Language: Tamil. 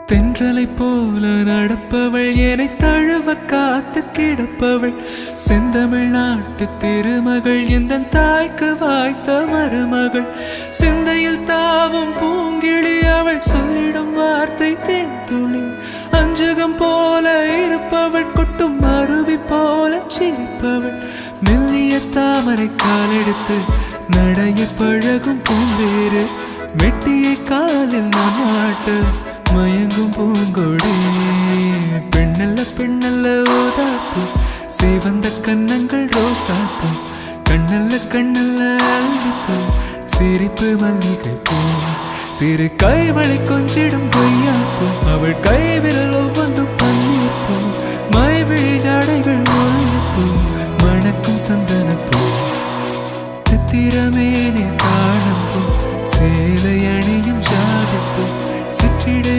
தென்றலை போல நடப்பவள் என்னை தழுவ காத்து கிடப்பவள் செந்தமிழ் நாட்டு திருமகள் எந்த தாய்க்கு வாய்த்த மருமகள் சிந்தையில் தாவும் பூங்கிழி அவள் சொல்லிடும் வார்த்தை தேன்துளி அஞ்சுகம் போல இருப்பவள் கொட்டும் அருவி போல சிரிப்பவள் மெல்லிய தாமரை காலெடுத்து நடைய பழகும் பூந்தேறு மெட்டியை காலில் நான் மாட்ட மயங்கும் பூங்கொடி பெண்ணல்ல பெண்ணல்ல ஓதாப்பு சிவந்த கன்னங்கள் ரோசாப்பு கண்ணல்ல கண்ணல்ல அள்ளிப்பூ சிரிப்பு மல்லிகை பூ சிறு கைவளை கொஞ்சிடும் பொய்யாப்பு அவள் கைவிரல் ஒவ்வொன்றும் பன்னீர் பூ மைவிழி ஜாடைகள் முல்லைப்பூ மணக்கும் சந்தனப்பூ சித்திரமேனே காணப்பூ சேலை அணியும் ஜாதிப்பூ சிற்றிடமே